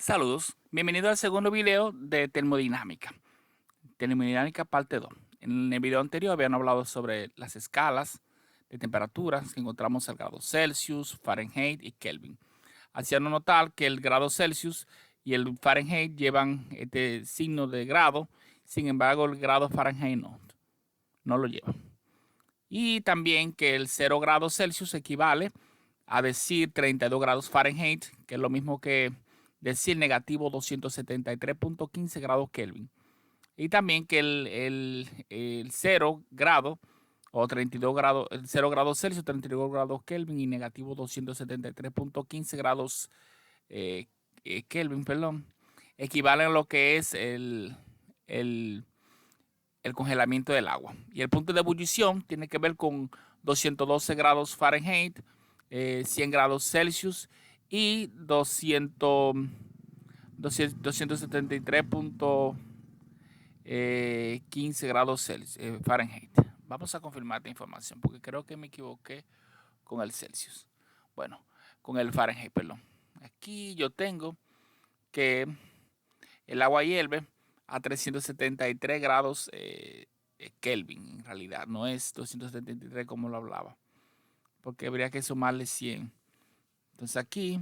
Saludos, bienvenido al segundo video de termodinámica. Termodinámica parte 2. En el video anterior habían hablado sobre las escalas de temperaturas que encontramos al grado Celsius, Fahrenheit y Kelvin. Haciendo notar que el grado Celsius y el Fahrenheit llevan este signo de grado, sin embargo el grado Fahrenheit no lo lleva. Y también que el 0 grados Celsius equivale a decir 32 grados Fahrenheit, que es lo mismo que decir negativo 273.15 grados Kelvin. Y también que el 0 grado o 32 grados, el 0 grados Celsius, 32 grados Kelvin y negativo 273.15 grados Kelvin, perdón, equivalen a lo que es el congelamiento del agua. Y el punto de ebullición tiene que ver con 212 grados Fahrenheit, 100 grados Celsius y 273.15 grados Celsius, Fahrenheit. Vamos a confirmar esta información porque creo que me equivoqué con el Celsius. Bueno, con el Fahrenheit, perdón. Aquí yo tengo que el agua hierve a 373 grados Kelvin, en realidad. No es 273 como lo hablaba, porque habría que sumarle 100. Entonces aquí,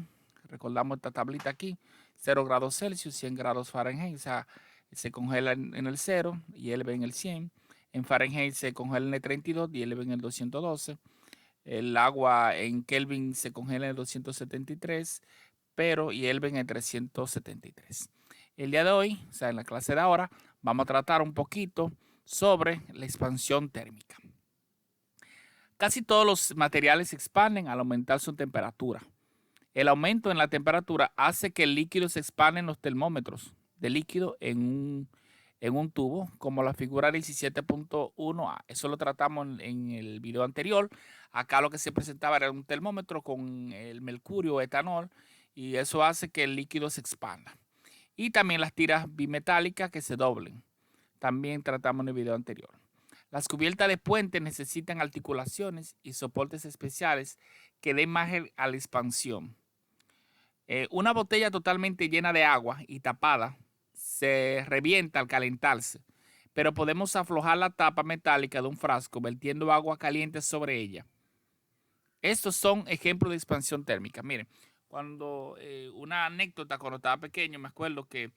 recordamos esta tablita aquí, 0 grados Celsius, 100 grados Fahrenheit, o sea, se congela en el 0 y hierve en el 100. En Fahrenheit se congela en el 32 y hierve en el 212. El agua en Kelvin se congela en el 273, pero hierve en el 373. El día de hoy, o sea, en la clase de ahora, vamos a tratar un poquito sobre la expansión térmica. Casi todos los materiales se expanden al aumentar su temperatura. El aumento en la temperatura hace que el líquido se expanda en los termómetros de líquido en un tubo, como la figura 17.1a. Eso lo tratamos en el video anterior. Acá lo que se presentaba era un termómetro con el mercurio o etanol y eso hace que el líquido se expanda. Y también las tiras bimetálicas que se doblen. También tratamos en el video anterior. Las cubiertas de puentes necesitan articulaciones y soportes especiales que den margen a la expansión. Una botella totalmente llena de agua y tapada se revienta al calentarse, pero podemos aflojar la tapa metálica de un frasco vertiendo agua caliente sobre ella. Estos son ejemplos de expansión térmica. Miren, una anécdota, cuando estaba pequeño, me acuerdo que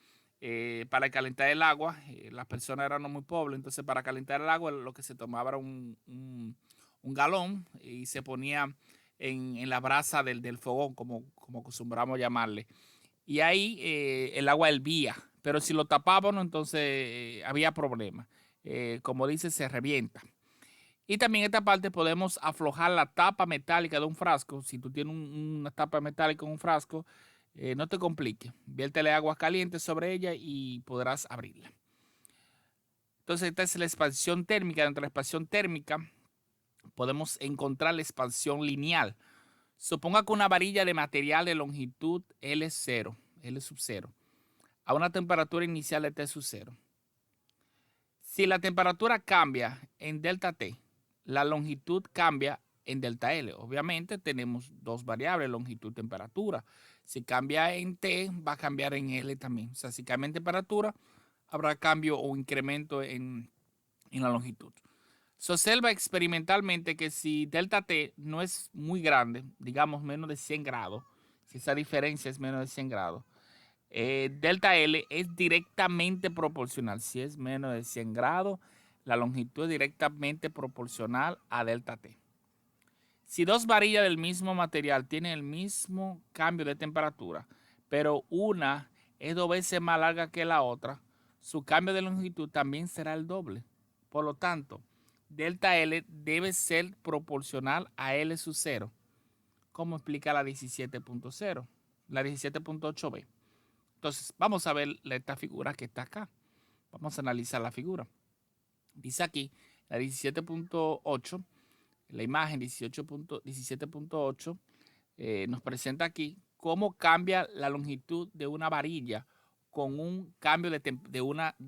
para calentar el agua, las personas eran muy pobres, entonces para calentar el agua lo que se tomaba era un galón y se ponía en la brasa del fogón, como acostumbramos llamarle. Y ahí el agua hervía, pero si lo tapábamos, entonces había problemas. Como dice, se revienta. Y también en esta parte podemos aflojar la tapa metálica de un frasco. Si tú tienes una tapa metálica en un frasco, no te complique. Viértele agua caliente sobre ella y podrás abrirla. Entonces esta es la expansión térmica. Dentro de la expansión térmica podemos encontrar la expansión lineal. Suponga que una varilla de material de longitud L0, L sub 0, a una temperatura inicial de T sub 0. Si la temperatura cambia en delta T, la longitud cambia en delta L. Obviamente tenemos dos variables, longitud y temperatura. Si cambia en T, va a cambiar en L también. O sea, si cambia en temperatura, habrá cambio o incremento en la longitud. Se observa experimentalmente que si delta T no es muy grande, digamos menos de 100 grados, si esa diferencia es menos de 100 grados, delta L es directamente proporcional. Si es menos de 100 grados, la longitud es directamente proporcional a delta T. Si dos varillas del mismo material tienen el mismo cambio de temperatura, pero una es 2 veces más larga que la otra, su cambio de longitud también será el doble. Por lo tanto, delta L debe ser proporcional a L sub 0, como explica la 17.0, la 17.8b. Entonces, vamos a ver esta figura que está acá. Vamos a analizar la figura. Dice aquí, la 17.8, la imagen 17.8, nos presenta aquí cómo cambia la longitud de una varilla con un cambio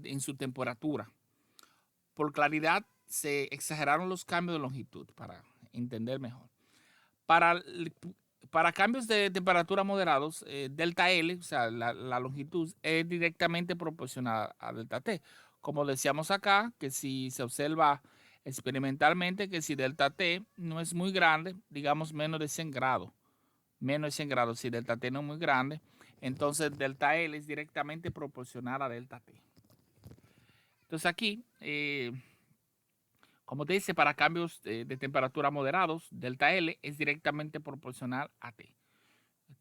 en su temperatura. Por claridad, se exageraron los cambios de longitud para entender mejor. Para para cambios de temperatura moderados, delta L, o sea, la longitud es directamente proporcional a delta T. Como decíamos acá, que si se observa experimentalmente que si delta T no es muy grande, digamos menos de 100 grados, si delta T no es muy grande, entonces delta L es directamente proporcional a delta T. Entonces aquí, como te dice, para cambios de temperatura moderados, delta L es directamente proporcional a T.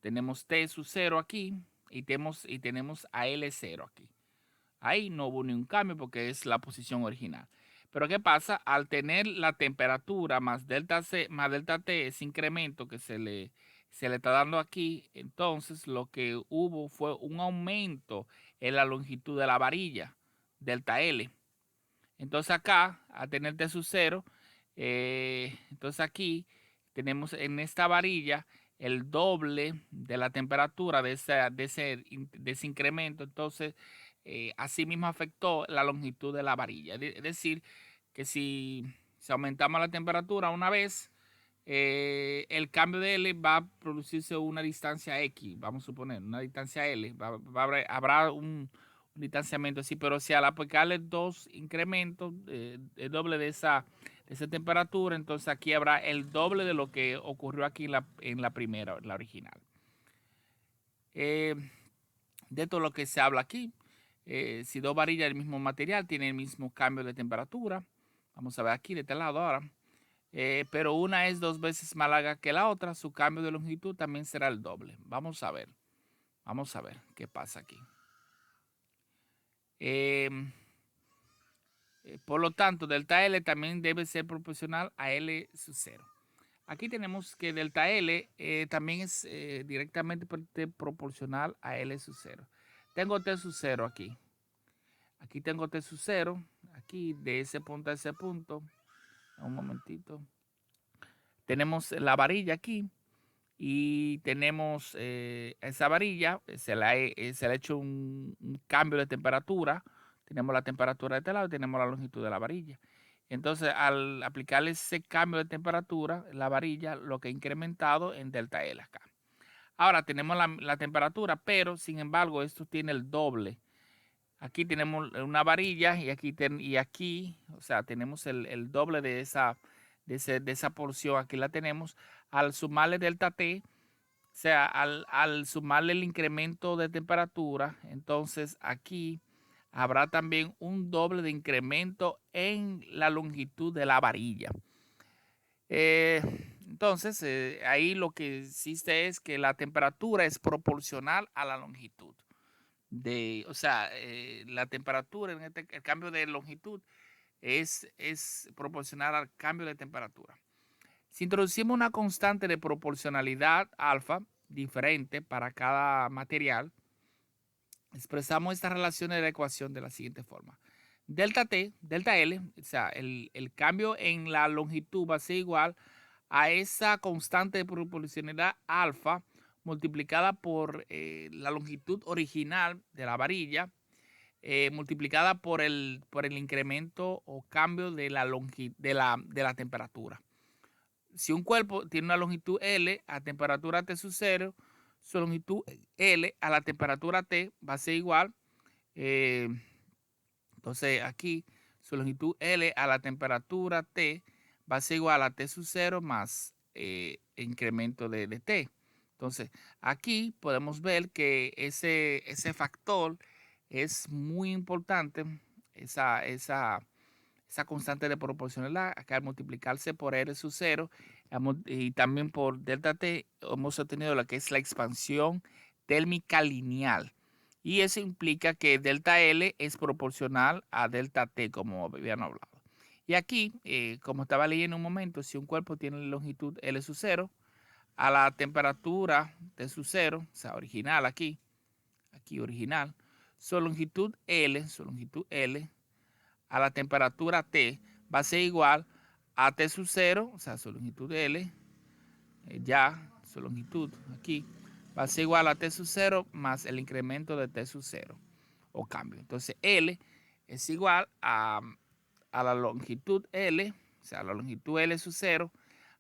Tenemos T sub 0 aquí y tenemos a L0 aquí. Ahí no hubo ningún cambio porque es la posición original. Pero ¿qué pasa? Al tener la temperatura más delta T, ese incremento que se le está dando aquí, entonces lo que hubo fue un aumento en la longitud de la varilla, delta L. Entonces acá, al tener T sub 0, entonces aquí tenemos en esta varilla el doble de la temperatura de ese incremento. Entonces, así mismo afectó la longitud de la varilla. Es decir, que si aumentamos la temperatura una vez, el cambio de L va a producirse una distancia X, vamos a suponer, una distancia L. Habrá un distanciamiento así, pero si al aplicarle dos incrementos, el doble de esa temperatura, entonces aquí habrá el doble de lo que ocurrió aquí en la primera, en la original. De todo lo que se habla aquí, si dos varillas del mismo material tienen el mismo cambio de temperatura, vamos a ver aquí de este lado ahora, pero una es 2 veces más larga que la otra, su cambio de longitud también será el doble. Vamos a ver qué pasa aquí. Por lo tanto, delta L también debe ser proporcional a L sub 0. Aquí tenemos que delta L también es directamente proporcional a L sub 0. Tengo T sub 0 aquí. Aquí tengo T sub 0. Aquí de ese punto a ese punto. Un momentito. Tenemos la varilla aquí. Y tenemos esa varilla. Se le ha hecho un cambio de temperatura. Tenemos la temperatura de este lado y tenemos la longitud de la varilla. Entonces, al aplicarle ese cambio de temperatura, la varilla lo que ha incrementado en delta L acá. Ahora tenemos la temperatura, pero sin embargo, esto tiene el doble. Aquí tenemos una varilla y aquí, o sea, tenemos el doble de esa porción. Aquí la tenemos. Al sumarle delta T, o sea, al sumarle el incremento de temperatura, entonces aquí habrá también un doble de incremento en la longitud de la varilla. Entonces, ahí lo que existe es que la temperatura es proporcional a la longitud. O sea, la temperatura, el cambio de longitud es proporcional al cambio de temperatura. Si introducimos una constante de proporcionalidad alfa diferente para cada material, expresamos esta relación de la ecuación de la siguiente forma. Delta L, o sea, el cambio en la longitud va a ser igual a esa constante de proporcionalidad alfa multiplicada por la longitud original de la varilla, multiplicada por el incremento o cambio de la temperatura. Si un cuerpo tiene una longitud L a temperatura T sub 0, su longitud L a la temperatura T va a ser igual. Entonces aquí su longitud L a la temperatura T va a ser igual a T sub 0 más incremento de T. Entonces aquí podemos ver que ese factor es muy importante, esa constante de proporcionalidad. Acá al multiplicarse por R sub 0 y también por delta T, hemos obtenido lo que es la expansión térmica lineal. Y eso implica que delta L es proporcional a delta T, como habían hablado. Y aquí, como estaba leyendo un momento, si un cuerpo tiene longitud L sub 0, a la temperatura T sub 0, o sea, original aquí original, su longitud L a la temperatura T va a ser igual a T sub 0, o sea, su longitud L, su longitud aquí, va a ser igual a T sub 0 más el incremento de T sub 0 o cambio. Entonces, L es igual a la longitud L, o sea, la longitud L sub 0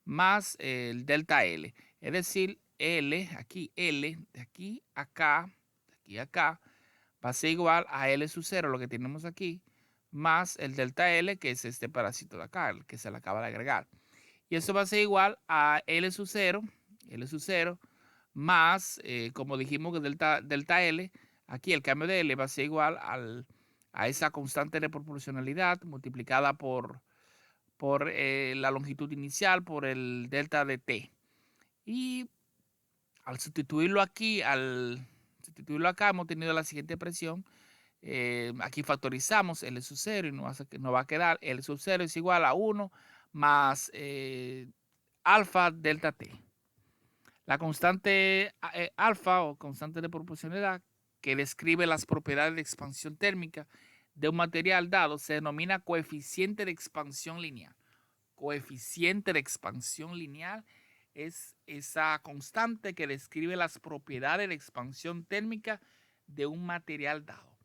más el delta L. Es decir, L, aquí L, de aquí a acá, de aquí a acá, va a ser igual a L sub 0, lo que tenemos aquí, más el delta L, que es este pedacito de acá, el que se le acaba de agregar. Y eso va a ser igual a L sub 0, más, como dijimos, que delta L, aquí el cambio de L va a ser igual a esa constante de proporcionalidad multiplicada por la longitud inicial, por el delta de T. Y al sustituirlo aquí, acá, hemos tenido la siguiente expresión. Aquí factorizamos L sub 0 y nos va a quedar L sub 0 es igual a 1 más alfa delta T. La constante alfa o constante de proporcionalidad que describe las propiedades de expansión térmica de un material dado se denomina coeficiente de expansión lineal. Coeficiente de expansión lineal es esa constante que describe las propiedades de expansión térmica de un material dado.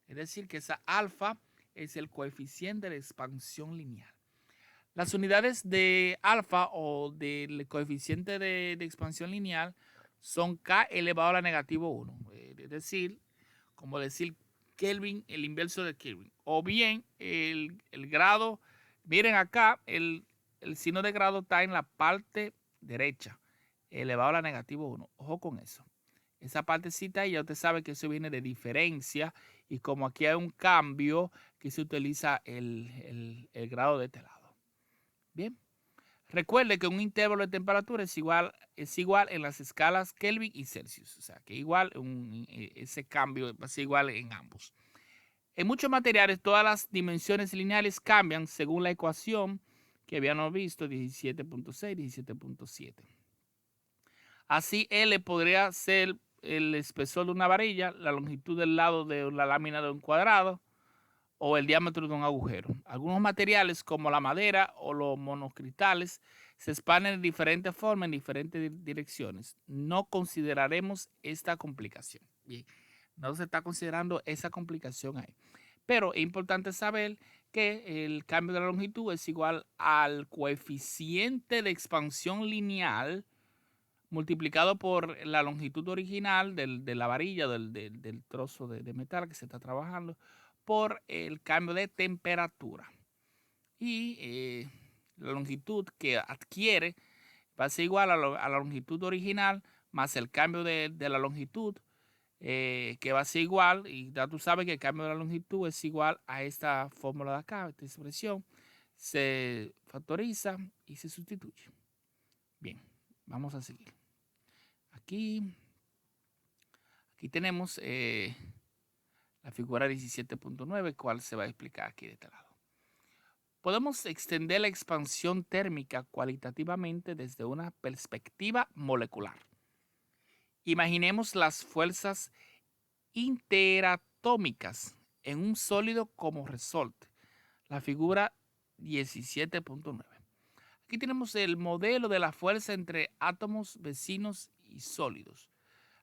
Es decir, que esa alfa es el coeficiente de expansión lineal. Las unidades de alfa o del coeficiente de expansión lineal son K elevado a la negativo 1. Es decir, como decir Kelvin, el inverso de Kelvin. O bien el grado, miren acá, el signo de grado está en la parte derecha, elevado a la negativo 1. Ojo con eso. Esa partecita ya usted sabe que eso viene de diferencia y como aquí hay un cambio, que se utiliza el grado de este lado. Bien. Recuerde que un intervalo de temperatura es igual en las escalas Kelvin y Celsius. O sea, que igual ese cambio va a ser igual en ambos. En muchos materiales, todas las dimensiones lineales cambian según la ecuación que habíamos visto, 17.6, 17.7. Así, L podría ser el espesor de una varilla, la longitud del lado de la lámina de un cuadrado, o el diámetro de un agujero. Algunos materiales como la madera o los monocristales se expanden de diferentes formas en diferentes direcciones. No consideraremos esta complicación. Bien, no se está considerando esa complicación ahí. Pero es importante saber que el cambio de la longitud es igual al coeficiente de expansión lineal multiplicado por la longitud original de la varilla, del trozo de metal que se está trabajando, por el cambio de temperatura. Y la longitud que adquiere va a ser igual a la longitud original más el cambio de la longitud, que va a ser igual, y ya tú sabes que el cambio de la longitud es igual a esta fórmula de acá, esta expresión, se factoriza y se sustituye. Bien, vamos a seguir. Aquí tenemos la figura 17.9, cual se va a explicar aquí de este lado. Podemos extender la expansión térmica cualitativamente desde una perspectiva molecular. Imaginemos las fuerzas interatómicas en un sólido como resorte. La figura 17.9. Aquí tenemos el modelo de la fuerza entre átomos vecinos y sólidos.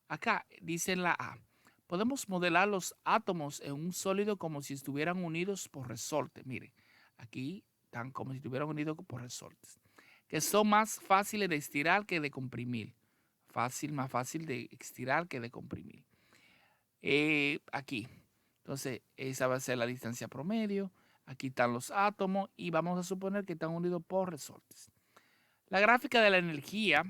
Acá dice en la A, podemos modelar los átomos en un sólido como si estuvieran unidos por resorte. Miren, aquí están como si estuvieran unidos por resortes, que son más fáciles de estirar que de comprimir. Más fácil de estirar que de comprimir. Aquí, entonces, esa va a ser la distancia promedio. Aquí están los átomos y vamos a suponer que están unidos por resortes. La gráfica de la energía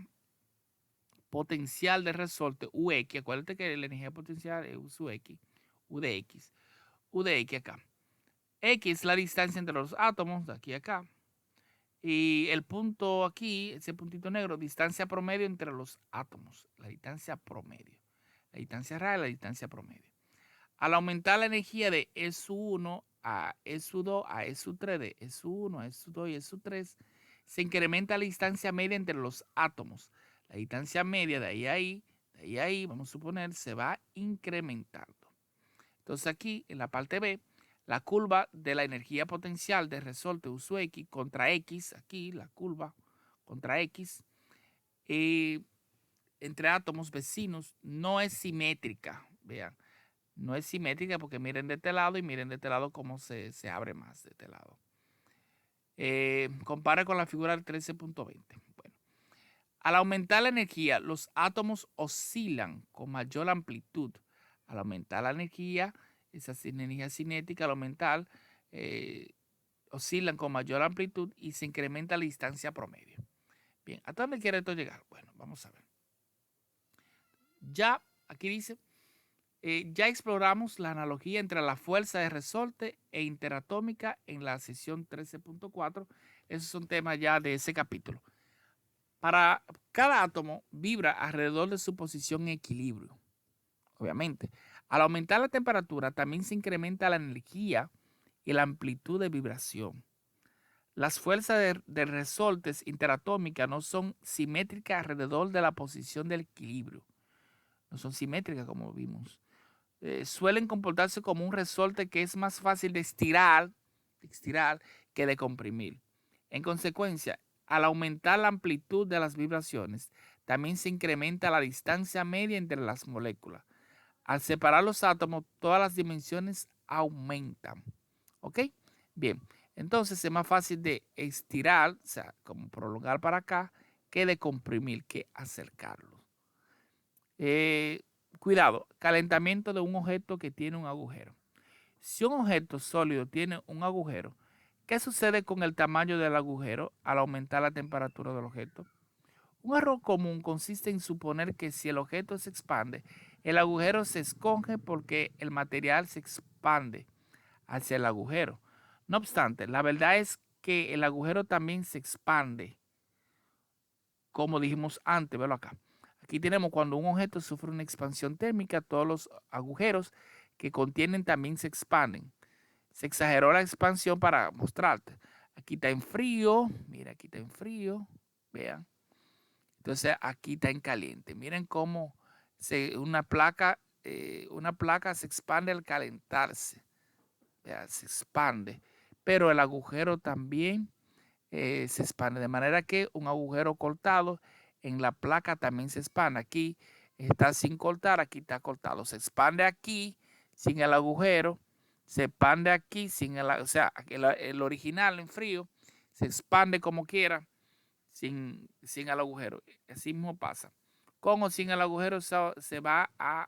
potencial de resorte, UX, acuérdate que la energía potencial es U de X acá. X es la distancia entre los átomos, de aquí a acá. Y el punto aquí, ese puntito negro, distancia promedio entre los átomos. La distancia promedio. La distancia real y la distancia promedio. Al aumentar la energía de SU1 a SU2 a SU3, de SU1 a SU2 y SU3, se incrementa la distancia media entre los átomos. La distancia media de ahí a ahí, vamos a suponer, se va incrementando. Entonces aquí, en la parte B, la curva de la energía potencial de resorte U sub X contra X, aquí la curva contra X, entre átomos vecinos no es simétrica. Vean, no es simétrica porque miren de este lado y miren de este lado cómo se abre más de este lado. Compara con la figura del 13.20. Bueno, Al aumentar la energía, los átomos oscilan con mayor amplitud. Al aumentar la energía, esa energía cinética, al aumentar, oscilan con mayor amplitud y se incrementa la distancia promedio. Bien, ¿a dónde quiere esto llegar? Bueno, vamos a ver. Ya, aquí dice, ya exploramos la analogía entre la fuerza de resorte e interatómica en la sesión 13.4. Esos son temas ya de ese capítulo. Para cada átomo vibra alrededor de su posición en equilibrio. Obviamente, al aumentar la temperatura también se incrementa la energía y la amplitud de vibración. Las fuerzas de resortes interatómicas no son simétricas alrededor de la posición del equilibrio. No son simétricas como vimos. Suelen comportarse como un resorte que es más fácil de estirar que de comprimir. En consecuencia, al aumentar la amplitud de las vibraciones, también se incrementa la distancia media entre las moléculas. Al separar los átomos, todas las dimensiones aumentan. ¿Ok? Bien, entonces es más fácil de estirar, o sea, como prolongar para acá, que de comprimir, que acercarlo. Cuidado, calentamiento de un objeto que tiene un agujero. Si un objeto sólido tiene un agujero, ¿qué sucede con el tamaño del agujero al aumentar la temperatura del objeto? Un error común consiste en suponer que si el objeto se expande, el agujero se esconde porque el material se expande hacia el agujero. No obstante, la verdad es que el agujero también se expande, como dijimos antes, velo acá. Aquí tenemos cuando un objeto sufre una expansión térmica, todos los agujeros que contienen también se expanden. Se exageró la expansión para mostrarte. Aquí está en frío, mira, aquí está en frío, vean. Entonces aquí está en caliente. Miren cómo una placa se expande al calentarse. Vean, se expande. Pero el agujero también se expande. De manera que un agujero cortado en la placa también se expande. Aquí está sin cortar, aquí está cortado. Se expande aquí sin el agujero. Se expande aquí sin el, o sea, el original en frío se expande como quiera sin el agujero. Así mismo pasa. Con o sin el agujero se va a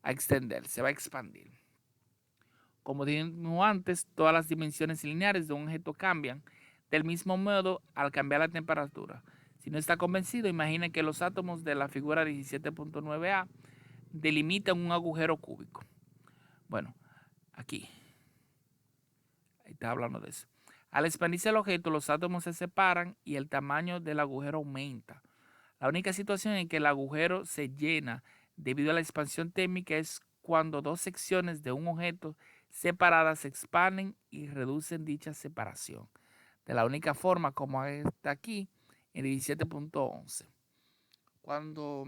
extender, se va a expandir. Como dijimos antes, todas las dimensiones lineares de un objeto cambian del mismo modo al cambiar la temperatura. Si no está convencido, imagine que los átomos de la figura 17.9a delimitan un agujero cúbico. Bueno, aquí. Ahí está hablando de eso. Al expandirse el objeto, los átomos se separan y el tamaño del agujero aumenta. La única situación en que el agujero se llena debido a la expansión térmica es cuando dos secciones de un objeto separadas se expanden y reducen dicha separación. De la única forma como está aquí en 17.11. Cuando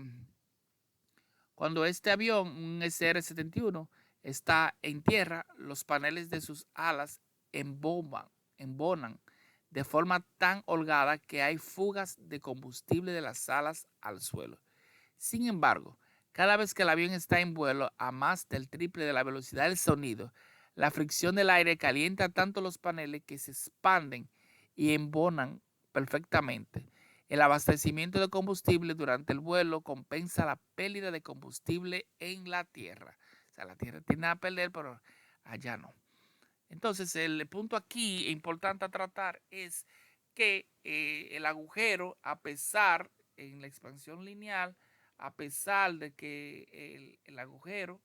este avión, un SR-71, está en tierra, los paneles de sus alas embonan de forma tan holgada que hay fugas de combustible de las alas al suelo. Sin embargo, cada vez que el avión está en vuelo a más del triple de la velocidad del sonido, la fricción del aire calienta tanto los paneles que se expanden y embonan perfectamente. El abastecimiento de combustible durante el vuelo compensa la pérdida de combustible en la Tierra. O sea, la Tierra tiene a perder, pero allá no. Entonces, el punto aquí importante a tratar es que el agujero, a pesar en la expansión lineal, a pesar de que el agujero,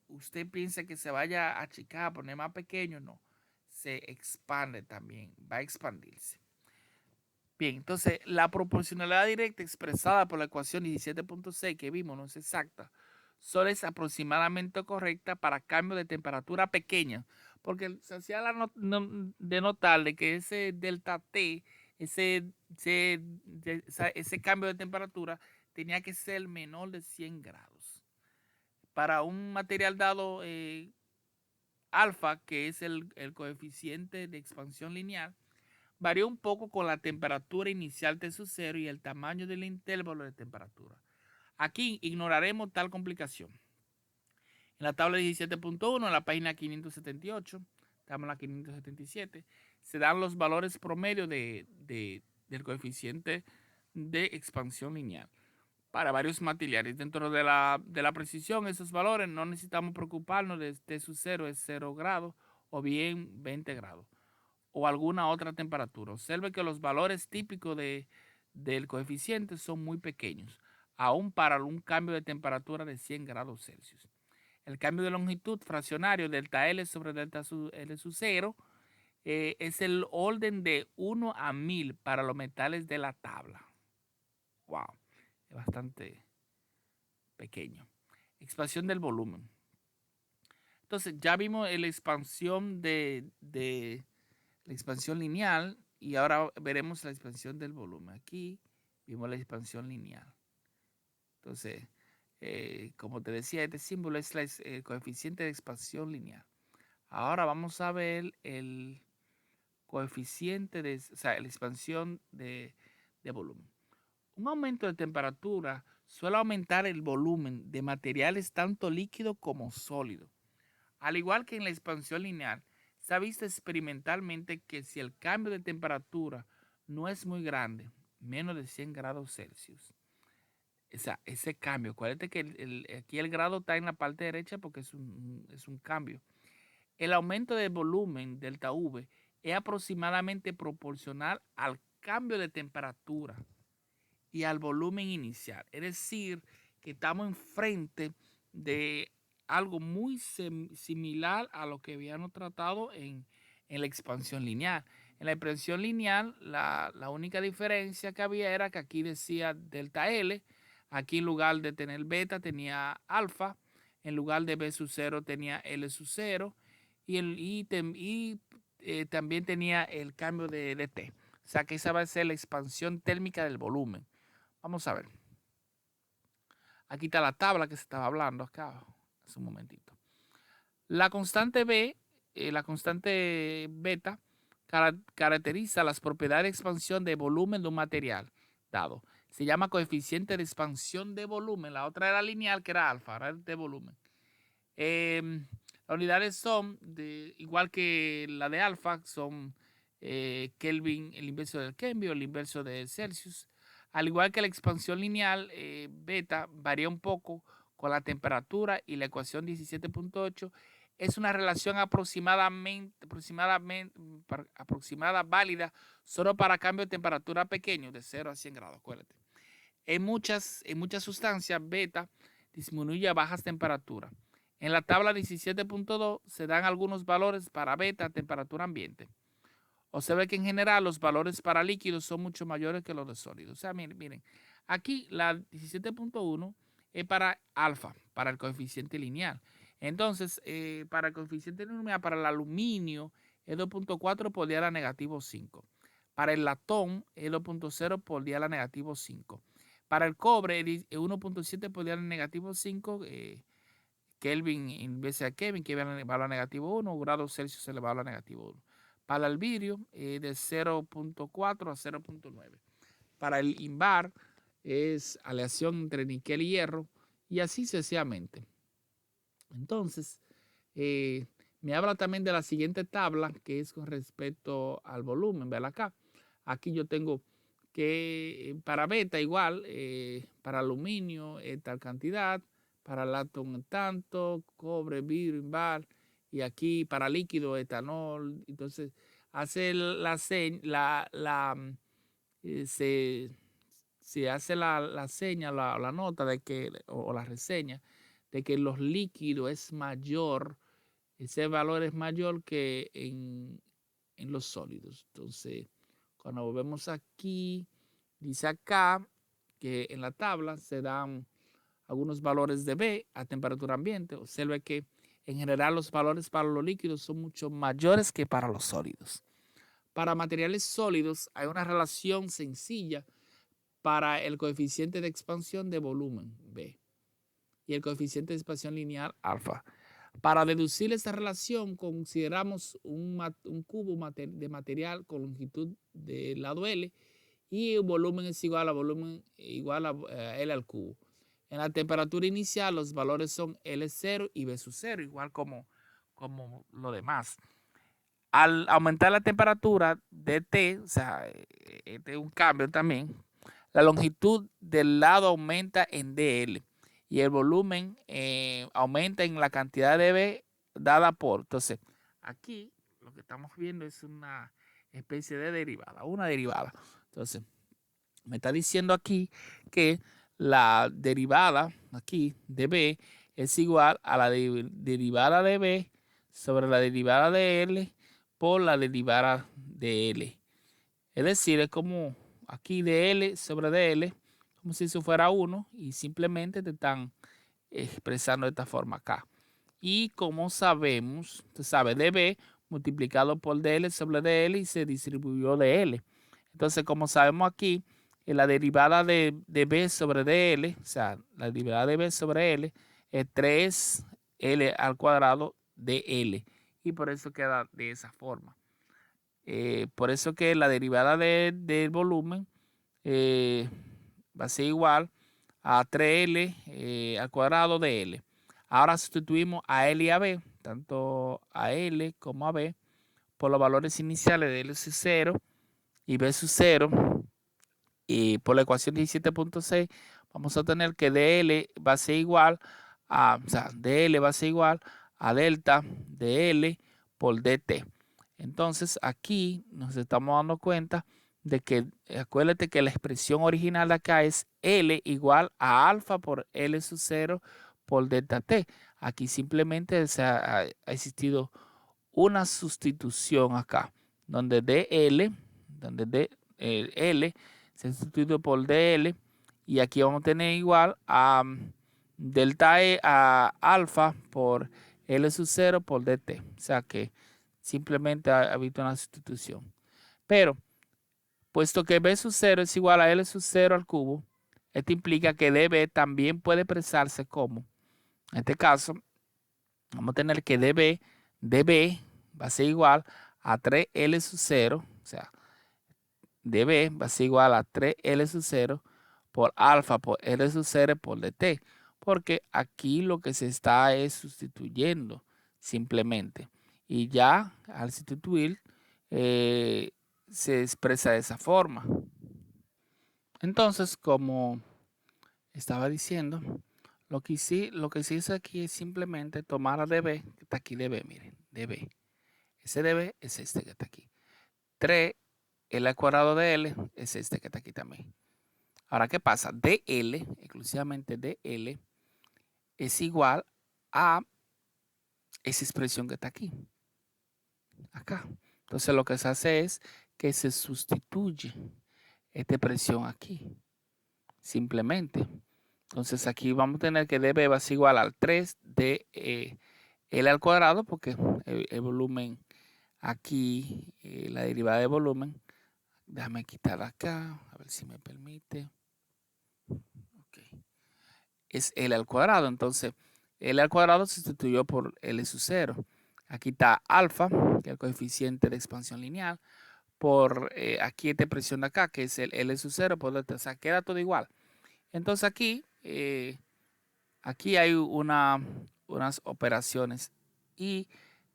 usted piensa que se vaya a achicar, poner más pequeño, no, se expande también, va a expandirse. Bien, entonces la proporcionalidad directa expresada por la ecuación 17.6 que vimos no es exacta, solo es aproximadamente correcta para cambios de temperatura pequeña, porque se hacía de notar de que ese delta T, ese cambio de temperatura tenía que ser menor de 100 grados. Para un material dado alfa, que es el coeficiente de expansión lineal, varía un poco con la temperatura inicial de su cero y el tamaño del intervalo de temperatura. Aquí ignoraremos tal complicación. En la tabla 17.1, en la página 578, estamos en la 577, se dan los valores promedio de del coeficiente de expansión lineal para varios materiales. Dentro de la precisión, esos valores no necesitamos preocuparnos de T sub 0 es 0 grados o bien 20 grados o alguna otra temperatura. Observe que los valores típicos del coeficiente son muy pequeños, aún para un cambio de temperatura de 100 grados Celsius. El cambio de longitud fraccionario delta L sobre delta L sub 0 es el orden de 1 a 1000 para los metales de la tabla. Wow, es bastante pequeño. Expansión del volumen. Entonces ya vimos la expansión de la expansión lineal y ahora veremos la expansión del volumen. Aquí vimos la expansión lineal. Entonces, como te decía, este símbolo es el coeficiente de expansión lineal. Ahora vamos a ver el coeficiente o sea, la expansión de volumen. Un aumento de temperatura suele aumentar el volumen de materiales tanto líquidos como sólidos. Al igual que en la expansión lineal, se ha visto experimentalmente que si el cambio de temperatura no es muy grande, menos de 100 grados Celsius, ese cambio, acuérdate que aquí el grado está en la parte derecha porque es un cambio. El aumento de volumen delta V es aproximadamente proporcional al cambio de temperatura y al volumen inicial. Es decir, que estamos enfrente de algo muy similar a lo que habíamos tratado en la expansión lineal. En la expansión lineal, la única diferencia que había era que aquí decía delta L, aquí en lugar de tener beta tenía alfa, en lugar de B sub 0 tenía L sub 0 y también tenía el cambio de T. O sea que esa va a ser la expansión térmica del volumen. Vamos a ver. Aquí está la tabla que se estaba hablando acá hace un momentito. La constante B, la constante beta, caracteriza las propiedades de expansión de volumen de un material dado. Se llama coeficiente de expansión de volumen. La otra era lineal, que era alfa, ahora es de volumen. Las unidades son, igual que la de alfa, son Kelvin, el inverso del Kelvin, el inverso de Celsius. Al igual que la expansión lineal, beta varía un poco con la temperatura y la ecuación 17.8 es una relación aproximada válida solo para cambio de temperatura pequeño de 0 a 100 grados, acuérdate. En muchas sustancias, beta disminuye a bajas temperaturas. En la tabla 17.2 se dan algunos valores para beta a temperatura ambiente. Observe que en general los valores para líquidos son mucho mayores que los de sólidos. O sea, miren, aquí la 17.1 es para alfa, para el coeficiente lineal. Entonces, para el coeficiente lineal, para el aluminio es 2.4 por día a la negativo 5. Para el latón es 2.0 por día a la negativo 5. Para el cobre es 1.7 por día a la negativo 5. Kelvin en vez de Kelvin, que va a la negativo 1, grados Celsius se le va a la negativo 1. Para el vidrio, de 0.4 a 0.9. Para el invar, es aleación entre níquel y hierro, y así sucesivamente. Entonces, me habla también de la siguiente tabla, que es con respecto al volumen. Vean acá. Aquí yo tengo que para beta igual, para aluminio tal cantidad, para latón tanto, cobre, vidrio, invar, y aquí para líquido, etanol. Entonces, hace se hace la seña, la nota de que, o la reseña, de que los líquidos es mayor, ese valor es mayor que en los sólidos. Entonces, cuando volvemos aquí, dice acá que en la tabla se dan algunos valores de B a temperatura ambiente. Observe que en general los valores para los líquidos son mucho mayores que para los sólidos. Para materiales sólidos hay una relación sencilla para el coeficiente de expansión de volumen B y el coeficiente de expansión lineal alfa. Para deducir esta relación consideramos un cubo de material con longitud del lado L y el volumen es igual a volumen igual a L al cubo. En la temperatura inicial los valores son L0 y B sub 0, igual como lo demás. al aumentar la temperatura de T, o sea, este es un cambio también, la longitud del lado aumenta en dl y el volumen aumenta en la cantidad de B dada por. Entonces, aquí lo que estamos viendo es una especie de derivada, una derivada. Entonces, me está diciendo aquí que la derivada aquí de B es igual a la derivada de B sobre la derivada de L por la derivada de L. Es decir, es como aquí de L sobre de L, como si eso fuera 1 y simplemente te están expresando de esta forma acá. Y como sabemos, se sabe dB multiplicado por dl sobre dl y se distribuyó dl. Entonces, como sabemos aquí, la derivada de b sobre dl, o sea, la derivada de b sobre l es 3l al cuadrado de l. Y por eso queda de esa forma. Por eso que la derivada del volumen va a ser igual a 3L al cuadrado de L. Ahora sustituimos a L y a B, tanto a L como a B, por los valores iniciales de L sub 0 y B sub 0. Y por la ecuación 17.6 vamos a tener que DL va a ser igual a, o sea, DL va a ser igual a delta de L por DT. Entonces aquí nos estamos dando cuenta de que, acuérdate que la expresión original de acá es L igual a alfa por L sub 0 por delta T. Aquí simplemente ha existido una sustitución acá, donde DL, L se sustituye por DL y aquí vamos a tener igual a delta E a alfa por L sub 0 por DT. O sea que simplemente ha habido una sustitución. Pero, puesto que B sub 0 es igual a L sub 0 al cubo, esto implica que DB también puede expresarse como, en este caso, vamos a tener que DB va a ser igual a 3L sub 0, o sea, DB va a ser igual a 3L sub 0 por alfa por L sub 0 por DT, porque aquí lo que se está es sustituyendo simplemente. Y ya al sustituir se expresa de esa forma. Entonces, como estaba diciendo, lo que se hizo aquí es simplemente tomar a DB, que está aquí DB, miren, DB. Ese DB es este que está aquí. 3L al cuadrado de L es este que está aquí también. Ahora, ¿qué pasa? DL, exclusivamente DL, es igual a esa expresión que está aquí, acá. Entonces, lo que se hace es que se sustituye esta expresión aquí, simplemente. Entonces, aquí vamos a tener que DB va a ser igual al 3 de L al cuadrado, porque el volumen aquí, la derivada de volumen, déjame quitar acá, a ver si me permite. Okay. Es L al cuadrado, entonces L al cuadrado se sustituyó por L sub 0. Aquí está alfa, que es el coeficiente de expansión lineal, por aquí esta expresión de acá, que es el L sub 0, por delta, o sea, queda todo igual. Entonces aquí, aquí hay unas operaciones y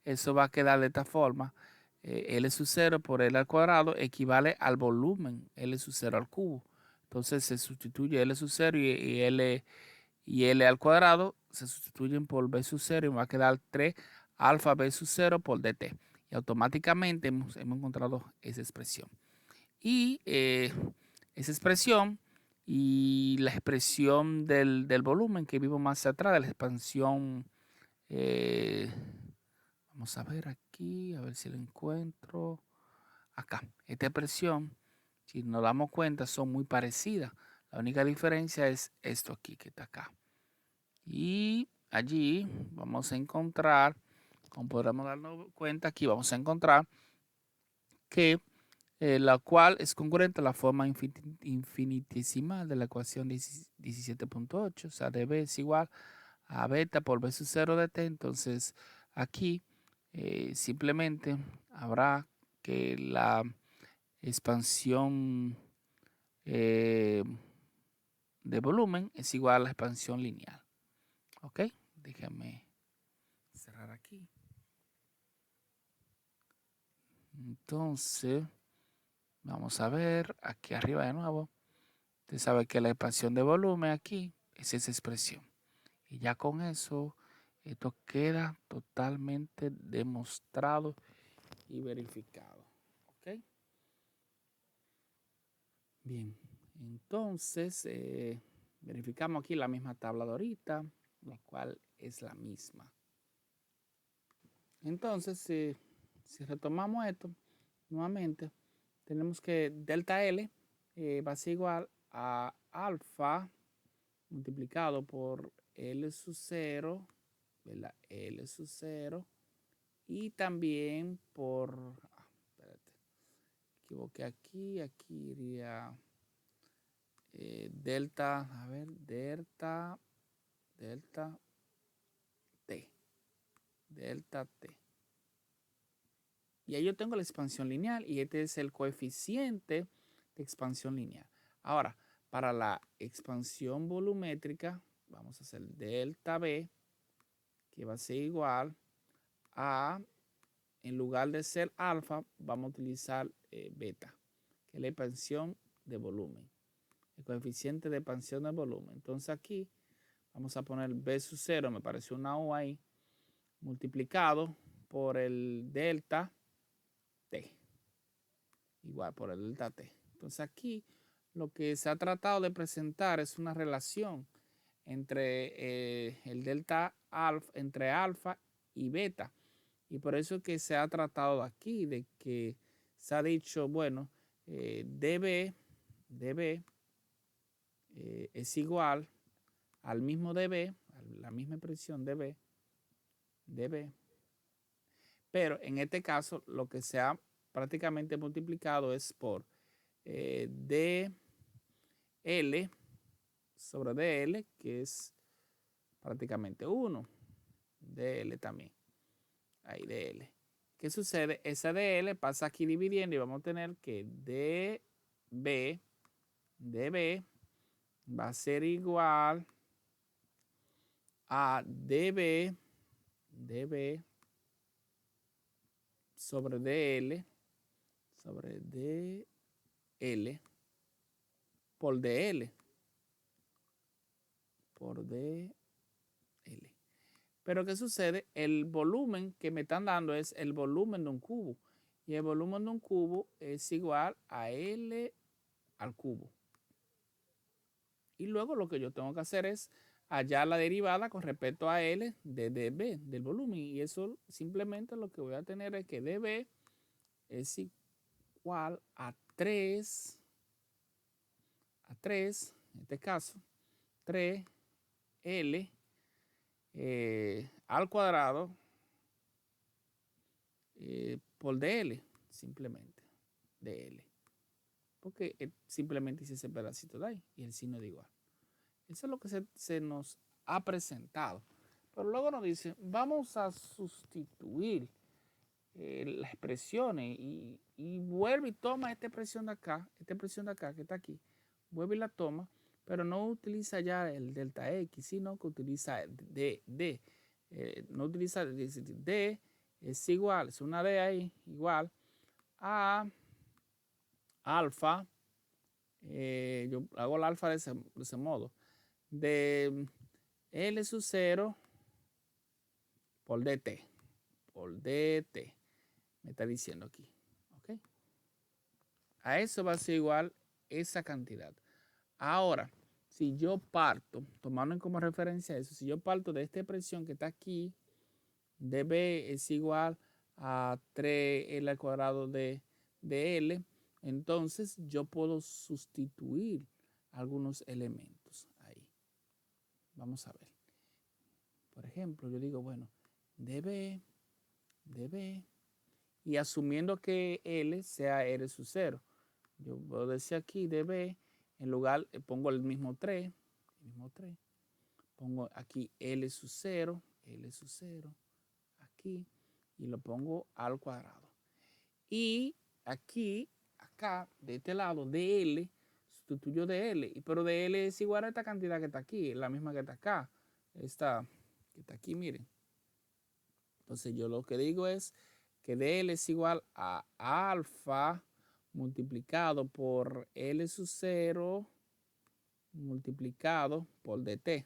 eso va a quedar de esta forma. L sub 0 por L al cuadrado equivale al volumen L sub 0 al cubo. Entonces se sustituye L sub 0 y L al cuadrado se sustituyen por B sub 0 y me va a quedar 3 alfa B sub 0 por DT. Y automáticamente hemos encontrado esa expresión. Y esa expresión y la expresión del volumen que vimos más atrás, de la expansión, vamos a ver aquí, a ver si lo encuentro. Acá, esta expresión, si nos damos cuenta, son muy parecidas. La única diferencia es esto aquí que está acá. Y allí vamos a encontrar, como podremos darnos cuenta, aquí vamos a encontrar que la cual es congruente a la forma infinitesimal de la ecuación 17.8, o sea, dB es igual a beta por B sub 0 de t. Entonces, aquí simplemente habrá que la expansión de volumen es igual a la expansión lineal. ¿Ok? Déjame cerrar aquí. Entonces, vamos a ver aquí arriba de nuevo. Usted sabe que la expansión de volumen aquí es esa expresión. Y ya con eso, esto queda totalmente demostrado y verificado. ¿Ok? Bien, entonces verificamos aquí la misma tabla de ahorita, la cual es la misma. Entonces, si retomamos esto nuevamente, tenemos que delta L va a ser igual a alfa multiplicado por L sub 0, ¿verdad? L sub 0 y también por, espérate, equivoqué aquí iría delta, a ver, delta T, delta T. Y ahí yo tengo la expansión lineal y este es el coeficiente de expansión lineal. Ahora, para la expansión volumétrica, vamos a hacer delta B, que va a ser igual a, en lugar de ser alfa, vamos a utilizar beta, que es la expansión de volumen, el coeficiente de expansión de volumen. Entonces aquí vamos a poner B sub 0, me pareció una U ahí, multiplicado por el delta T, igual por el delta T. Entonces aquí lo que se ha tratado de presentar es una relación entre el delta alfa, entre alfa y beta. Y por eso es que se ha tratado aquí de que se ha dicho, bueno, dB es igual al mismo dB, a la misma expresión dB, pero en este caso lo que se ha prácticamente multiplicado es por dL sobre dL, que es prácticamente 1, dL también, ahí dL. ¿Qué sucede? Esa dL pasa aquí dividiendo y vamos a tener que dB va a ser igual a dB sobre dL por dL por dL. Pero ¿qué sucede? El volumen que me están dando es el volumen de un cubo. Y el volumen de un cubo es igual a L al cubo. Y luego lo que yo tengo que hacer es hallar la derivada con respecto a L de dB, del volumen. Y eso simplemente lo que voy a tener es que dB es igual a 3, en este caso, 3L al cuadrado por dL, simplemente, dL. Porque simplemente hice ese pedacito de ahí y el signo de igual. Eso es lo que se nos ha presentado. Pero luego nos dice, vamos a sustituir las expresiones y vuelve y toma esta expresión de acá, que está aquí, vuelve y la toma, pero no utiliza ya el delta X, sino que utiliza D. No utiliza D, es igual, es una D ahí, igual a alfa, yo hago el alfa de ese modo, de L sub 0 por dt, me está diciendo aquí, ¿ok? A eso va a ser igual esa cantidad. Ahora, si yo parto, tomando como referencia eso, si yo parto de esta expresión que está aquí, dB es igual a 3L al cuadrado de L, entonces yo puedo sustituir algunos elementos ahí. Vamos a ver. Por ejemplo, yo digo, bueno, dB, y asumiendo que L sea R sub 0. Yo puedo decir aquí dB, en lugar, pongo el mismo 3, pongo aquí L sub 0, aquí, y lo pongo al cuadrado. Y aquí, acá, de este lado, dL, sustituyo dL, pero dL es igual a esta cantidad que está aquí, la misma que está acá, esta que está aquí, miren. Entonces yo lo que digo es que dl es igual a alfa multiplicado por L sub 0 multiplicado por dt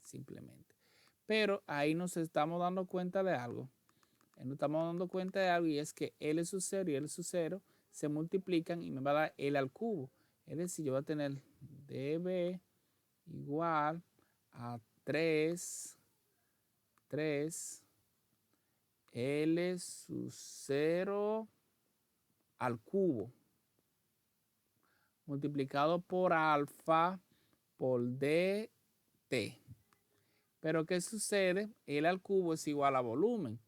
simplemente. Pero ahí nos estamos dando cuenta de algo. Y es que L sub 0 y L sub 0 se multiplican y me va a dar L al cubo. Es decir, yo voy a tener dB igual a 3 L sub 0 al cubo multiplicado por alfa por dt. Pero ¿qué sucede? L al cubo es igual a volumen.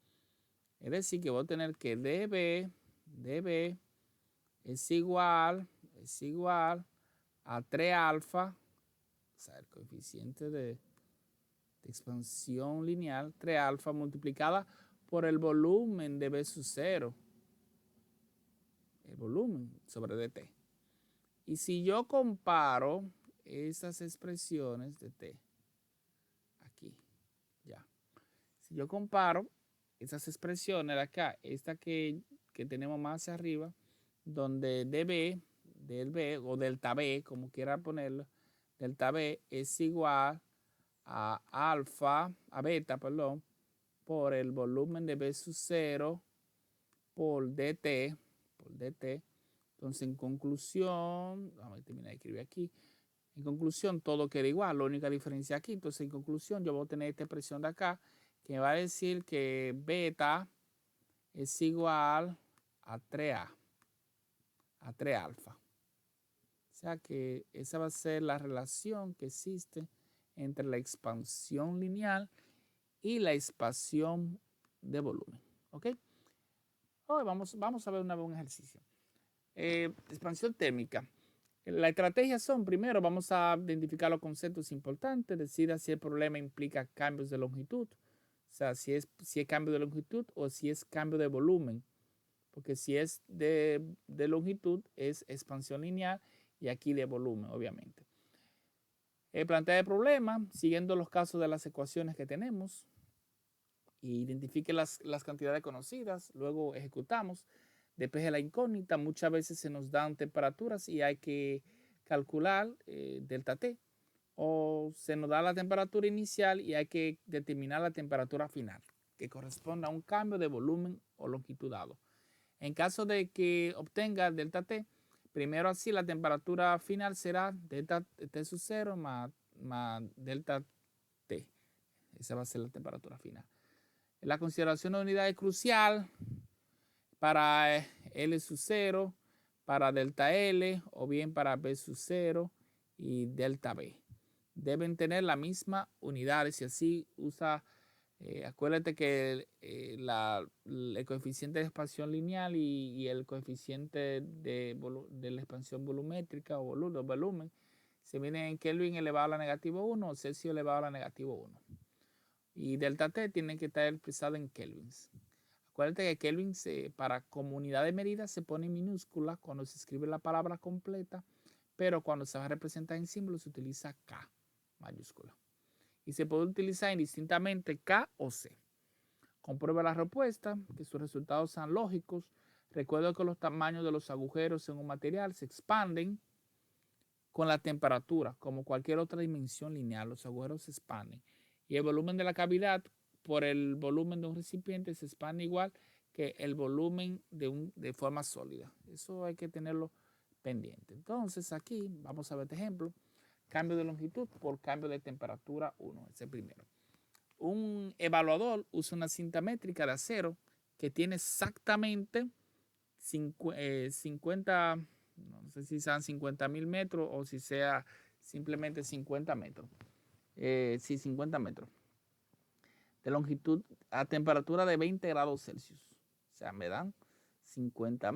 Es decir, que voy a tener que dB es igual a 3 alfa, o sea, el coeficiente de expansión lineal, 3 alfa multiplicada por el volumen de B sub 0. El volumen sobre dt. Y si yo comparo esas expresiones de t, aquí, ya. Si yo comparo esas expresiones de acá, esta que tenemos más hacia arriba, donde dB, del B o delta B, como quiera ponerlo, delta B es igual a alfa, a beta, perdón, por el volumen de B sub 0 por dt. Entonces, en conclusión, vamos a terminar de escribir aquí. En conclusión, todo queda igual, la única diferencia aquí. Entonces, en conclusión, yo voy a tener esta expresión de acá que me va a decir que beta es igual a 3A, a 3 alfa. O sea que esa va a ser la relación que existe entre la expansión lineal y la expansión de volumen. ¿Ok? Hoy vamos a ver un ejercicio. Expansión térmica. Las estrategias son, primero, vamos a identificar los conceptos importantes, decir si el problema implica cambios de longitud, o sea, si es cambio de longitud o si es cambio de volumen, porque si es de longitud es expansión lineal y aquí de volumen, obviamente. Plantea el problema siguiendo los casos de las ecuaciones que tenemos y identifique las cantidades conocidas, luego ejecutamos. Despeje la incógnita, muchas veces se nos dan temperaturas y hay que calcular delta T, o se nos da la temperatura inicial y hay que determinar la temperatura final, que corresponde a un cambio de volumen o longitud dado. En caso de que obtenga delta T, primero así la temperatura final será delta T sub 0 más delta T. Esa va a ser la temperatura final. La consideración de unidad es crucial para L sub 0, para delta L o bien para B sub 0 y delta B. Deben tener la misma unidad. Si así usa, acuérdate que el coeficiente de expansión lineal y el coeficiente de la expansión volumétrica o volumen se vienen en Kelvin elevado a la negativo 1 o Celsius elevado a la negativo 1. Y delta T tiene que estar expresado en kelvins. Acuérdate que Kelvin para comunidad de medida se pone en minúscula cuando se escribe la palabra completa, pero cuando se va a representar en símbolo se utiliza K mayúscula. Y se puede utilizar indistintamente K o C. Comprueba la respuesta, que sus resultados sean lógicos. Recuerda que los tamaños de los agujeros en un material se expanden con la temperatura, como cualquier otra dimensión lineal. Los agujeros se expanden. Y el volumen de la cavidad por el volumen de un recipiente se expande igual que el volumen de forma sólida. Eso hay que tenerlo pendiente. Entonces aquí vamos a ver este ejemplo. Cambio de longitud por cambio de temperatura 1. Ese es el primero. Un evaluador usa una cinta métrica de acero que tiene exactamente 50, no sé si sean 50.000 metros o si sea simplemente 50 metros. Sí, 50 metros de longitud a temperatura de 20 grados Celsius. O sea, me dan 50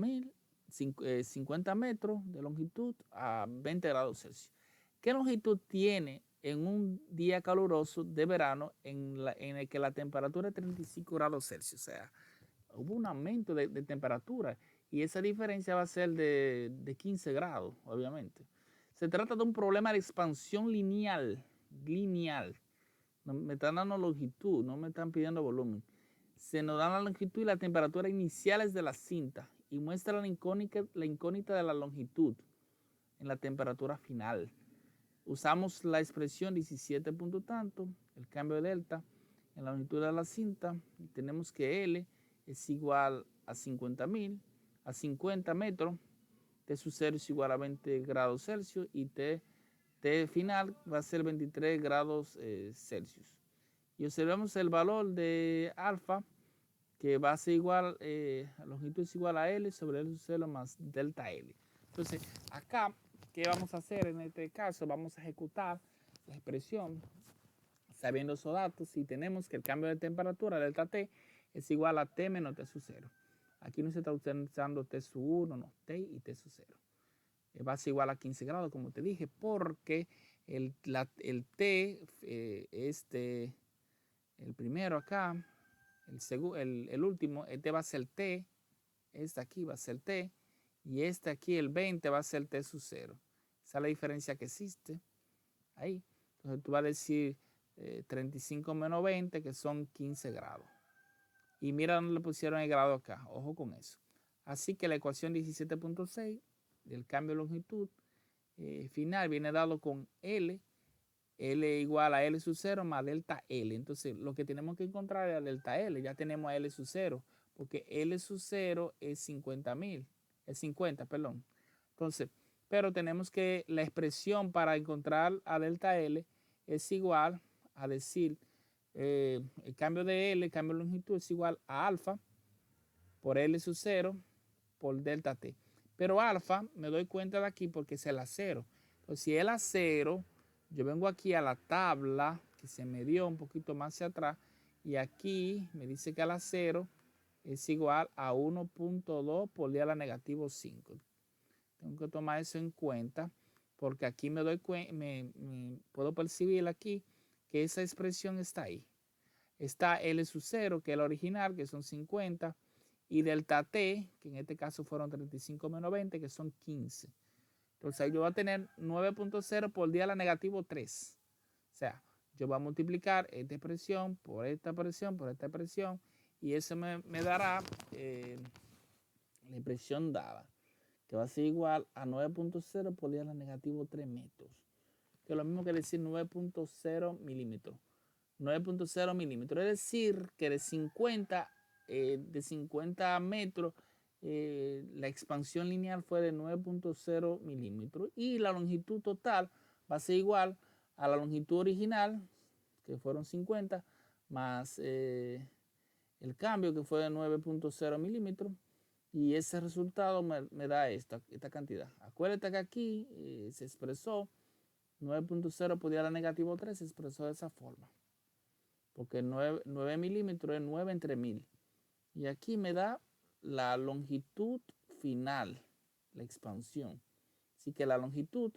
metros de longitud a 20 grados Celsius. ¿Qué longitud tiene en un día caluroso de verano en el que la temperatura es 35 grados Celsius? O sea, hubo un aumento de temperatura y esa diferencia va a ser de 15 grados, obviamente. Se trata de un problema de expansión lineal. No, me están dando longitud, no me están pidiendo volumen. se nos da la longitud y la temperatura iniciales de la cinta y muestra la incógnita de la longitud en la temperatura final. Usamos la expresión 17 punto tanto, el cambio de delta en la longitud de la cinta, y tenemos que L es igual a 50.000, a 50 metros, T sub 0 es igual a 20 grados Celsius y T final va a ser 23 grados Celsius. Y observamos el valor de alfa, que va a ser igual, la longitud es igual a L sobre L sub 0 más delta L. Entonces, acá, ¿qué vamos a hacer en este caso? Vamos a ejecutar la expresión sabiendo esos datos y tenemos que el cambio de temperatura, delta T, es igual a T menos T sub 0. Aquí no se está utilizando T sub 1, no, T y T sub 0. Va a ser igual a 15 grados, como te dije, porque el T, el primero acá, el último, este va a ser T, este aquí va a ser T, y este aquí, el 20, va a ser T sub 0. Esa es la diferencia que existe ahí. Entonces tú vas a decir 35 menos 20, que son 15 grados. Y mira dónde le pusieron el grado acá. Ojo con eso. Así que la ecuación 17.6 del cambio de longitud final viene dado con L igual a L sub 0 más delta L. Entonces, lo que tenemos que encontrar es delta L. Ya tenemos a L sub 0, porque L sub 0 es 50.000. Es 50, perdón. Entonces, pero tenemos que la expresión para encontrar a delta L es igual a decir, el cambio de L, el cambio de longitud es igual a alfa por L sub 0 por delta T. Pero alfa me doy cuenta de aquí porque es el a 0. Entonces, si es a 0, yo vengo aquí a la tabla que se me dio un poquito más hacia atrás y aquí me dice que a la 0 es igual a 1.2 por 10 a la negativo 5. Tengo que tomar eso en cuenta porque aquí me doy puedo percibir aquí que esa expresión está ahí. Está L sub 0, que es el original, que son 50, y delta T, que en este caso fueron 35 menos 20, que son 15. Entonces ahí yo voy a tener 9.0 por 10 a la negativo 3. O sea, yo voy a multiplicar esta expresión por esta expresión, por esta expresión, y eso me dará la expresión dada, que va a ser igual a 9.0 por 10 a la negativo 3 metros. Que es lo mismo que decir 9.0 milímetros. 9.0 milímetros. Es decir, que de 50 metros, la expansión lineal fue de 9.0 milímetros. Y la longitud total va a ser igual a la longitud original, que fueron 50, más el cambio, que fue de 9.0 milímetros. Y ese resultado me da esta cantidad. Acuérdate que aquí se expresó 9.0 por 10 a la negativo 3, se expresó de esa forma. Porque 9 milímetros es 9 entre 1000. Y aquí me da la longitud final, la expansión. Así que la longitud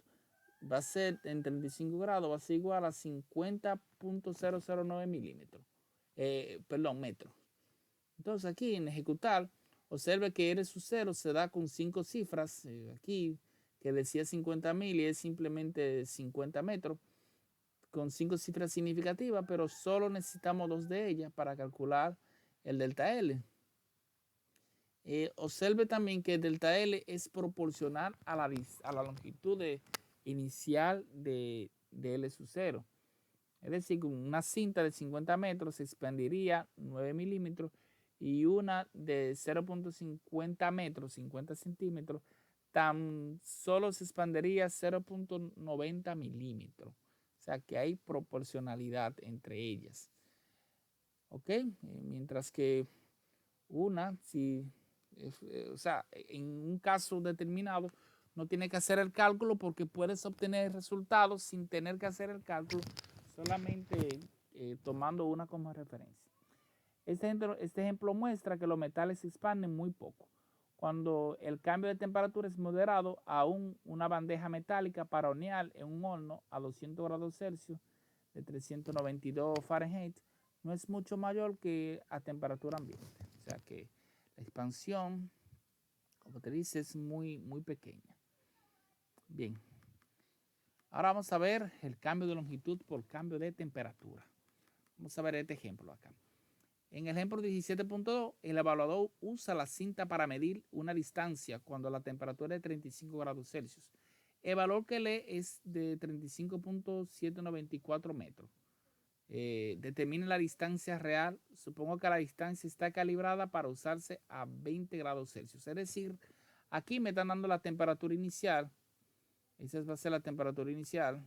va a ser en 35 grados, va a ser igual a 50.009 milímetros. Metros. Entonces aquí en ejecutar, observe que R sub 0 se da con 5 cifras. Aquí que decía 50.000 y es simplemente 50 metros, con 5 cifras significativas, pero solo necesitamos 2 de ellas para calcular el delta L. Observe también que el delta L es proporcional a la longitud inicial de L sub 0. Es decir, con una cinta de 50 metros se expandiría 9 milímetros y una de 0.50 metros, 50 centímetros, tan solo se expandiría 0.90 milímetros. O sea que hay proporcionalidad entre ellas. ¿Ok? Mientras que una, o sea, en un caso determinado, no tiene que hacer el cálculo porque puedes obtener resultados sin tener que hacer el cálculo, solamente tomando una como referencia. Este ejemplo muestra que los metales se expanden muy poco. Cuando el cambio de temperatura es moderado, aún una bandeja metálica para hornear en un horno a 200 grados Celsius de 392 Fahrenheit no es mucho mayor que a temperatura ambiente. O sea que la expansión, como te dice, es muy, muy pequeña. Bien. Ahora vamos a ver el cambio de longitud por cambio de temperatura. Vamos a ver este ejemplo acá. En el ejemplo 17.2, el evaluador usa la cinta para medir una distancia cuando la temperatura es de 35 grados Celsius. El valor que lee es de 35.794 metros. Determine la distancia real. Supongo que la distancia está calibrada para usarse a 20 grados Celsius. Es decir, aquí me están dando la temperatura inicial. Esa va a ser la temperatura inicial.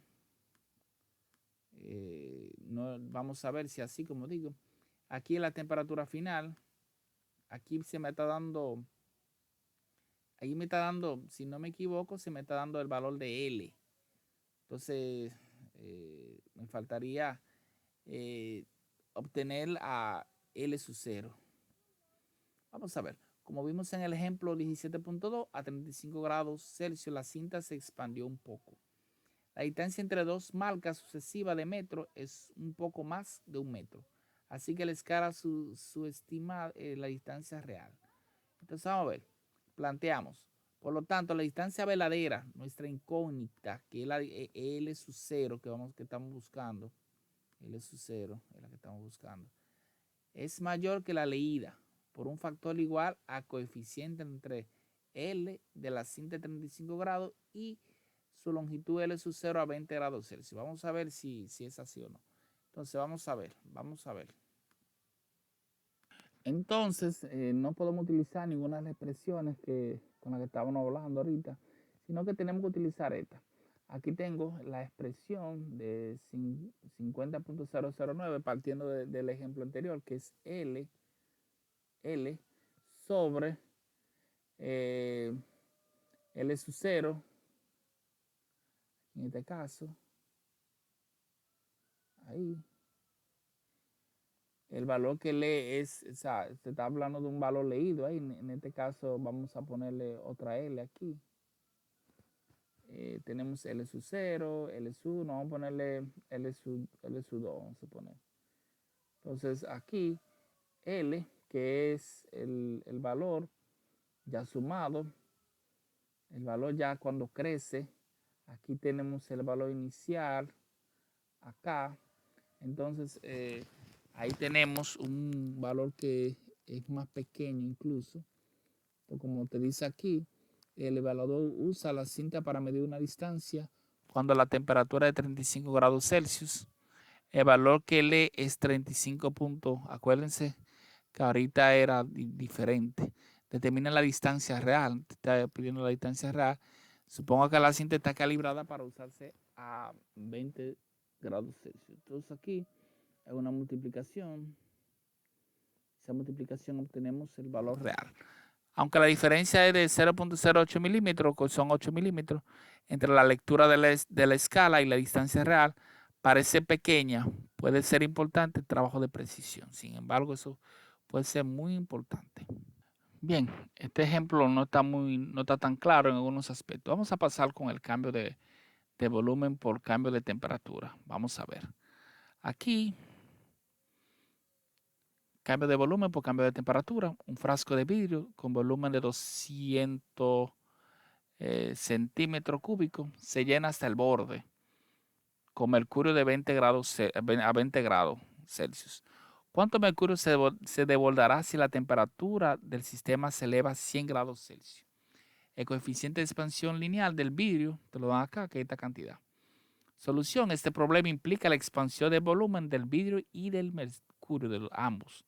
No, vamos a ver si así como digo. Aquí es la temperatura final. Aquí se me está dando, ahí me está dando, si no me equivoco, se me está dando el valor de L. Entonces, me faltaría obtener a L sub 0. Vamos a ver. Como vimos en el ejemplo 17.2, a 35 grados Celsius la cinta se expandió un poco. La distancia entre dos marcas sucesivas de metro es un poco más de 1 metro. Así que la escala subestima la distancia real. Entonces vamos a ver. Planteamos. Por lo tanto, la distancia verdadera, nuestra incógnita, que es la L sub 0 que estamos buscando, L sub 0 es la que estamos buscando, es mayor que la leída por un factor igual a coeficiente entre L de la cinta de 35 grados y su longitud L sub 0 a 20 grados Celsius. Vamos a ver si es así o no. Entonces vamos a ver. Entonces no podemos utilizar ninguna de las expresiones con las que estábamos hablando ahorita, sino que tenemos que utilizar esta. Aquí tengo la expresión de 50.009 partiendo del ejemplo anterior, que es L sobre L sub 0, en este caso, ahí. El valor que lee es, o sea, se está hablando de un valor leído ahí. En este caso vamos a ponerle otra L aquí. Tenemos L sub 0, L sub 1, vamos a ponerle L sub 2, vamos a poner. Entonces aquí L, que es el valor ya sumado, el valor ya cuando crece, aquí tenemos el valor inicial, acá, entonces ahí tenemos un valor que es más pequeño incluso, como te dice aquí, el evaluador usa la cinta para medir una distancia cuando la temperatura es de 35 grados Celsius. El valor que lee es 35 puntos. Acuérdense que ahorita era diferente. Determina la distancia real. Te está pidiendo la distancia real. Supongo que la cinta está calibrada para usarse a 20 grados Celsius. Entonces aquí hay una multiplicación. Esa multiplicación obtenemos el valor real. Aunque la diferencia es de 0.08 milímetros, son 8 milímetros, entre la lectura de la escala y la distancia real, parece pequeña, puede ser importante el trabajo de precisión. Sin embargo, eso puede ser muy importante. Bien, este ejemplo no está tan claro en algunos aspectos. Vamos a pasar con el cambio de volumen por cambio de temperatura. Vamos a ver. Aquí, cambio de volumen por cambio de temperatura. Un frasco de vidrio con volumen de 200 centímetros cúbicos se llena hasta el borde con mercurio de 20 grados a 20 grados Celsius. ¿Cuánto mercurio se desbordará si la temperatura del sistema se eleva a 100 grados Celsius? El coeficiente de expansión lineal del vidrio, te lo dan acá, que es esta cantidad. Solución, este problema implica la expansión del volumen del vidrio y del mercurio, de ambos.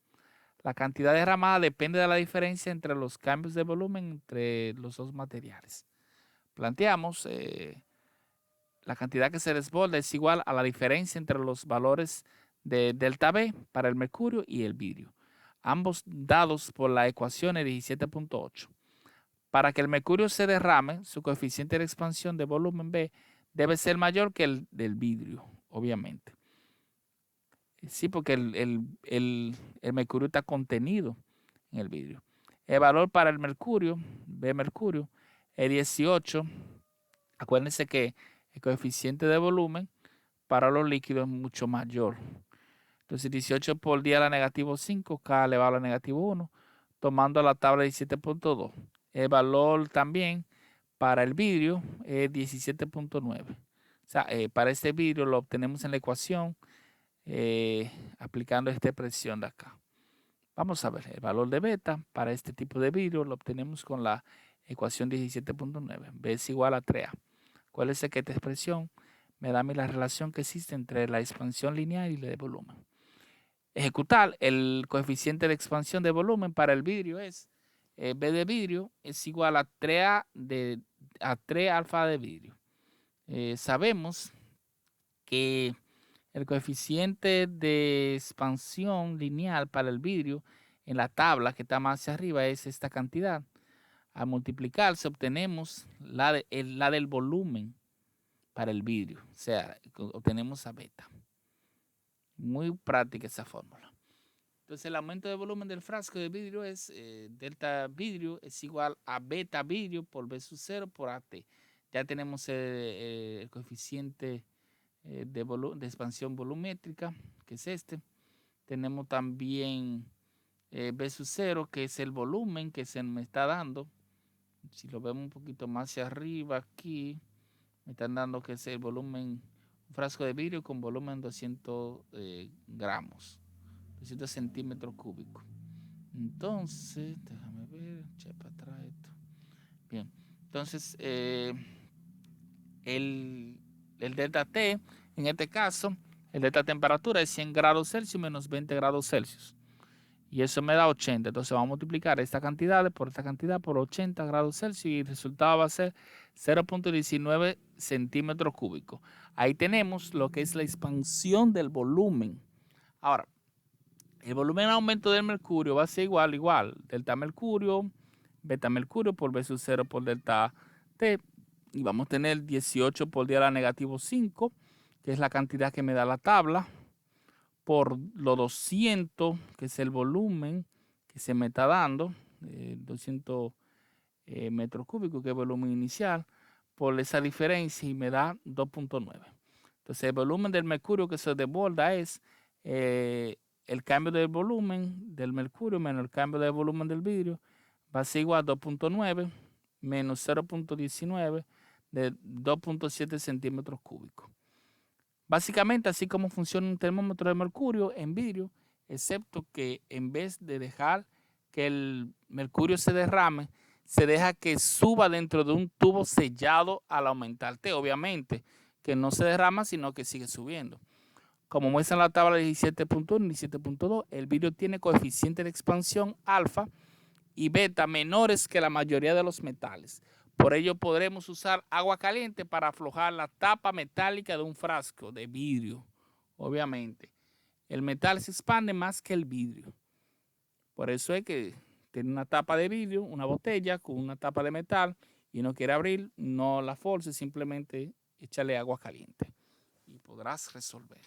La cantidad derramada depende de la diferencia entre los cambios de volumen entre los dos materiales. Planteamos la cantidad que se desborda es igual a la diferencia entre los valores de delta B para el mercurio y el vidrio, ambos dados por la ecuación 17.8. Para que el mercurio se derrame, su coeficiente de expansión de volumen B debe ser mayor que el del vidrio, obviamente. Sí, porque el mercurio está contenido en el vidrio. El valor para el mercurio, B mercurio, es 18. Acuérdense que el coeficiente de volumen para los líquidos es mucho mayor. Entonces 18 por 10 a la negativo 5, K elevado a la negativo 1, tomando la tabla 17.2. El valor también para el vidrio es 17.9. O sea, para este vidrio lo obtenemos en la ecuación aplicando esta expresión de acá. Vamos a ver, el valor de beta para este tipo de vidrio lo obtenemos con la ecuación 17.9. B es igual a 3A. ¿Cuál es esta expresión? Me da a mí la relación que existe entre la expansión lineal y la de volumen. Ejecutar el coeficiente de expansión de volumen para el vidrio es B de vidrio es igual a 3 alfa de vidrio. Sabemos que el coeficiente de expansión lineal para el vidrio en la tabla que está más hacia arriba es esta cantidad. Al multiplicarse obtenemos la del volumen para el vidrio. O sea, obtenemos a beta. Muy práctica esa fórmula. Entonces el aumento de volumen del frasco de vidrio es delta vidrio es igual a beta vidrio por B sub 0 por AT. Ya tenemos el coeficiente de expansión volumétrica, que es este. Tenemos también B sub 0, que es el volumen que se me está dando. Si lo vemos un poquito más hacia arriba aquí, me están dando que es el volumen, un frasco de vidrio con volumen 200 gramos, 200 centímetros cúbicos. Entonces, déjame ver, echa para atrás esto. Bien, entonces el delta T, en este caso, el delta temperatura es 100 grados Celsius menos 20 grados Celsius. Y eso me da 80. Entonces vamos a multiplicar esta cantidad por esta cantidad por 80 grados Celsius y el resultado va a ser 0.19 centímetros cúbicos. Ahí tenemos lo que es la expansión del volumen. Ahora, el volumen aumento del mercurio va a ser igual. Delta mercurio, beta mercurio por B sub 0 por delta T. Y vamos a tener 18 por 10 a la negativo 5, que es la cantidad que me da la tabla, por los 200, que es el volumen que se me está dando, 200 metros cúbicos, que es el volumen inicial, por esa diferencia y me da 2.9. Entonces el volumen del mercurio que se desborda es el cambio del volumen del mercurio menos el cambio del volumen del vidrio, va a ser igual a 2.9 menos 0.19 de 2.7 centímetros cúbicos. Básicamente así como funciona un termómetro de mercurio en vidrio, excepto que en vez de dejar que el mercurio se derrame, se deja que suba dentro de un tubo sellado al aumentar T, obviamente, que no se derrama, sino que sigue subiendo. Como muestra en la tabla 17.1 y 17.2, el vidrio tiene coeficiente de expansión alfa y beta menores que la mayoría de los metales. Por ello podremos usar agua caliente para aflojar la tapa metálica de un frasco de vidrio. Obviamente, el metal se expande más que el vidrio. Por eso es que tiene una tapa de vidrio, una botella con una tapa de metal y no quiere abrir, no la force, simplemente échale agua caliente y podrás resolver.